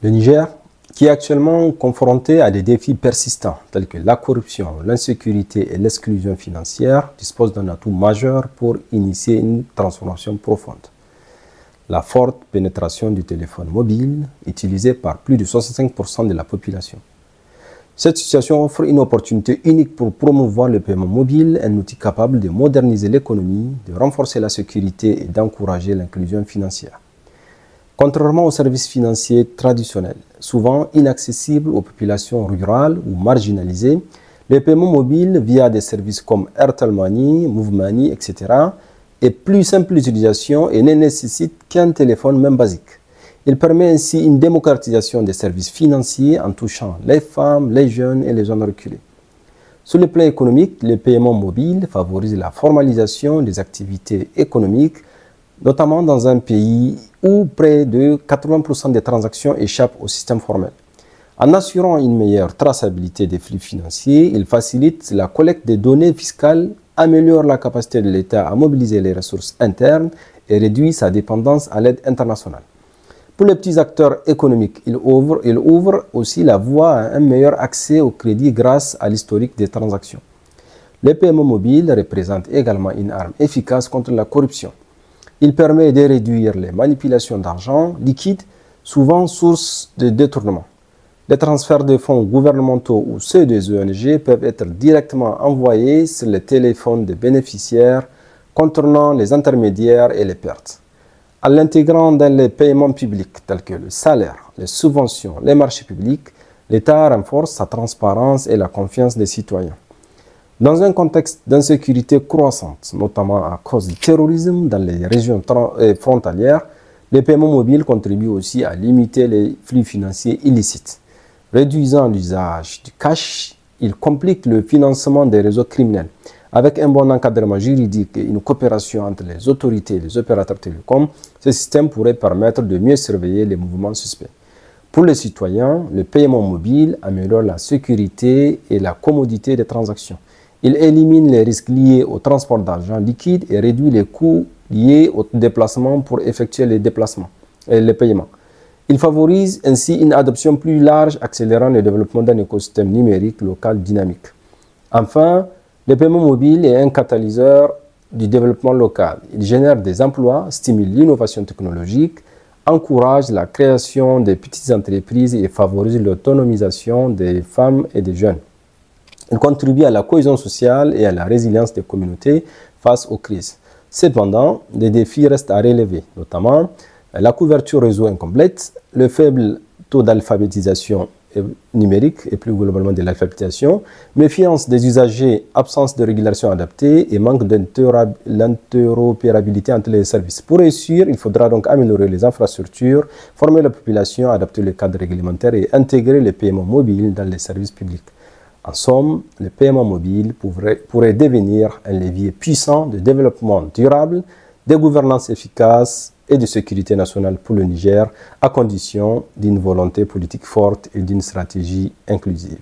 Le Niger, qui est actuellement confronté à des défis persistants tels que la corruption, l'insécurité et l'exclusion financière, dispose d'un atout majeur pour initier une transformation profonde. La forte pénétration du téléphone mobile, utilisé par plus de 65% de la population. Cette situation offre une opportunité unique pour promouvoir le paiement mobile, un outil capable de moderniser l'économie, de renforcer la sécurité et d'encourager l'inclusion financière. Contrairement aux services financiers traditionnels, souvent inaccessibles aux populations rurales ou marginalisées, le paiement mobile via des services comme Airtel Money, Move Money, etc. est plus simple d'utilisation et ne nécessite qu'un téléphone même basique. Il permet ainsi une démocratisation des services financiers en touchant les femmes, les jeunes et les zones reculées. Sur le plan économique, le paiement mobile favorise la formalisation des activités économiques, notamment dans un pays où près de 80% des transactions échappent au système formel. En assurant une meilleure traçabilité des flux financiers, il facilite la collecte des données fiscales, améliore la capacité de l'État à mobiliser les ressources internes et réduit sa dépendance à l'aide internationale. Pour les petits acteurs économiques, il ouvre aussi la voie à un meilleur accès au crédit grâce à l'historique des transactions. Le paiement mobile représente également une arme efficace contre la corruption. Il permet de réduire les manipulations d'argent liquide, souvent source de détournement. Les transferts de fonds gouvernementaux ou ceux des ONG peuvent être directement envoyés sur les téléphones des bénéficiaires, contournant les intermédiaires et les pertes. En l'intégrant dans les paiements publics tels que le salaire, les subventions, les marchés publics, l'État renforce sa transparence et la confiance des citoyens. Dans un contexte d'insécurité croissante, notamment à cause du terrorisme dans les régions frontalières, les paiements mobiles contribuent aussi à limiter les flux financiers illicites. Réduisant l'usage du cash, ils compliquent le financement des réseaux criminels. Avec un bon encadrement juridique et une coopération entre les autorités et les opérateurs télécoms, ce système pourrait permettre de mieux surveiller les mouvements suspects. Pour les citoyens, le paiement mobile améliore la sécurité et la commodité des transactions. Il élimine les risques liés au transport d'argent liquide et réduit les coûts liés au déplacement pour effectuer les paiements. Il favorise ainsi une adoption plus large, accélérant le développement d'un écosystème numérique local dynamique. Enfin, le paiement mobile est un catalyseur du développement local. Il génère des emplois, stimule l'innovation technologique, encourage la création de petites entreprises et favorise l'autonomisation des femmes et des jeunes. Il contribue à la cohésion sociale et à la résilience des communautés face aux crises. Cependant, des défis restent à relever, notamment la couverture réseau incomplète, le faible taux d'alphabétisation numérique et plus globalement de l'alphabétisation, méfiance des usagers, absence de régulation adaptée et manque d'interopérabilité entre les services. Pour réussir, il faudra donc améliorer les infrastructures, former la population, adapter le cadre réglementaire et intégrer les paiements mobiles dans les services publics. En somme, le paiement mobile pourrait devenir un levier puissant de développement durable, de gouvernance efficace et de sécurité nationale pour le Niger, à condition d'une volonté politique forte et d'une stratégie inclusive.